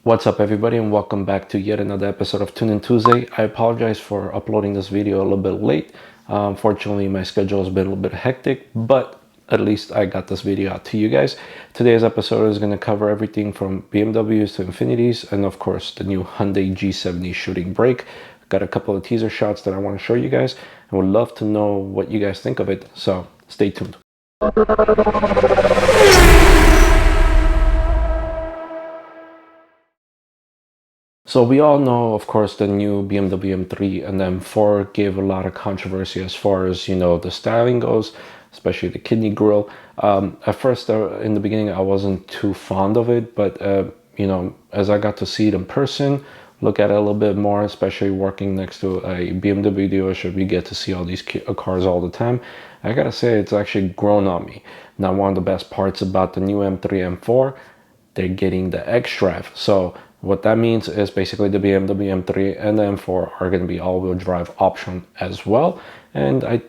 What's up everybody, and welcome back to yet another episode of Tune In Tuesday. I apologize for uploading this video a little bit late. Unfortunately, my schedule has been a little bit hectic, but at least I got this video out to you guys. Today's episode is going to cover everything from BMWs to Infinitis, and of course the new Hyundai G70 Shooting Brake. Got a couple of teaser shots that I want to show you guys, and would love to know what you guys think of it, so stay tuned. So we all know, of course, the new BMW M3 and the M4 gave a lot of controversy as far as, the styling goes, especially the kidney grille. At first, in the beginning, I wasn't too fond of it, but, as I got to see it in person, look at it a little bit more, especially working next to a BMW dealership, you get to see all these cars all the time. I gotta say, it's actually grown on me. Now, one of the best parts about the new M3, M4, they're getting the xDrive. So what that means is basically the BMW M3 and the M4 are going to be all-wheel drive option as well. And I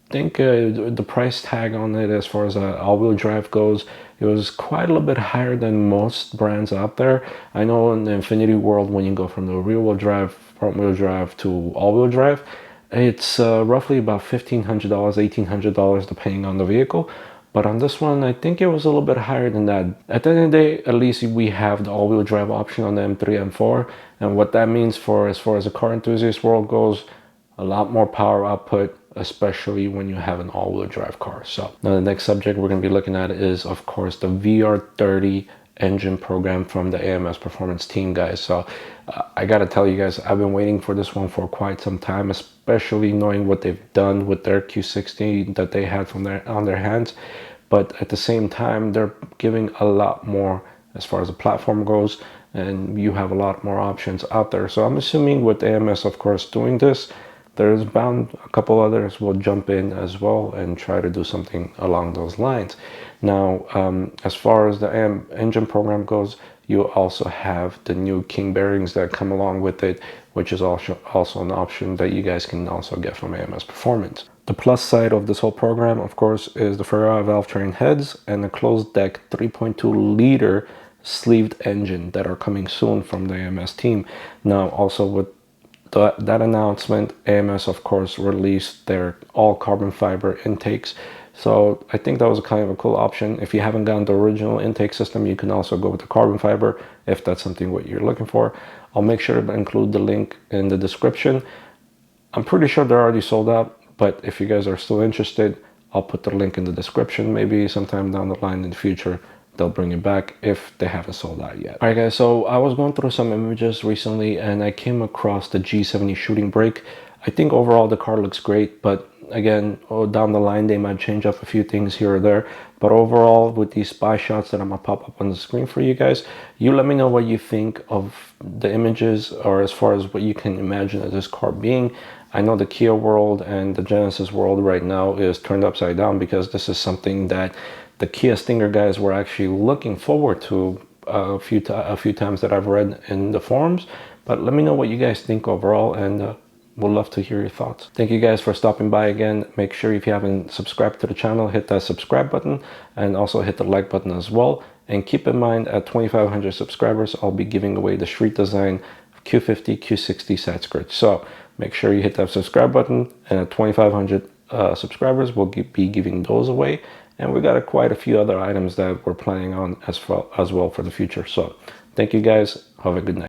think the price tag on it as far as all-wheel drive goes, it was quite a little bit higher than most brands out there. I know in the INFINITI world, when you go from the rear-wheel drive, front-wheel drive to all-wheel drive, it's roughly about $1,500, $1,800 depending on the vehicle. But on this one, I think it was a little bit higher than that. At the end of the day, at least we have the all-wheel drive option on the M3, M4. And what that means for as far as the car enthusiast world goes, a lot more power output, especially when you have an all-wheel drive car. So now the next subject we're going to be looking at is, of course, the VR30 engine program from the AMS Performance team, guys. So I gotta tell you guys, I've been waiting for this one for quite some time, especially knowing what they've done with their Q60 that they had on their hands. But at the same time, they're giving a lot more as far as the platform goes, and you have a lot more options out there. So I'm assuming with AMS, of course, doing this, there's bound a couple others will jump in as well and try to do something along those lines. Now, as far as the engine program goes, you also have the new King bearings that come along with it, which is also an option that you guys can also get from AMS Performance. The plus side of this whole program, of course, is the Ferrari valve train heads and the closed deck 3.2 liter sleeved engine that are coming soon from the AMS team. Now, also with that announcement, AMS of course released their all carbon fiber intakes. So I think that was kind of a cool option. If you haven't gotten the original intake system, you can also go with the carbon fiber if that's something what you're looking for. I'll make sure to include the link in the description. I'm pretty sure they're already sold out, but if you guys are still interested, I'll put the link in the description. Maybe sometime down the line in the future, they'll bring it back if they haven't sold out yet. All right, guys, so I was going through some images recently and I came across the G70 Shooting Brake. I think overall the car looks great, but again, down the line, they might change up a few things here or there. But overall, with these spy shots that I'm gonna pop up on the screen for you guys, you let me know what you think of the images, or as far as what you can imagine of this car being. I know the Kia world and the Genesis world right now is turned upside down because this is something that the Kia Stinger guys were actually looking forward to a few times that I've read in the forums. But let me know what you guys think overall, and we'd love to hear your thoughts. Thank you guys for stopping by again. Make sure if you haven't subscribed to the channel, hit that subscribe button and also hit the like button as well. And keep in mind, at 2,500 subscribers, I'll be giving away the Street Design Q50, Q60 side skirt. So make sure you hit that subscribe button, and at 2,500 subscribers, we'll be giving those away. And we got quite a few other items that we're planning on as well for the future. So thank you guys. Have a good night.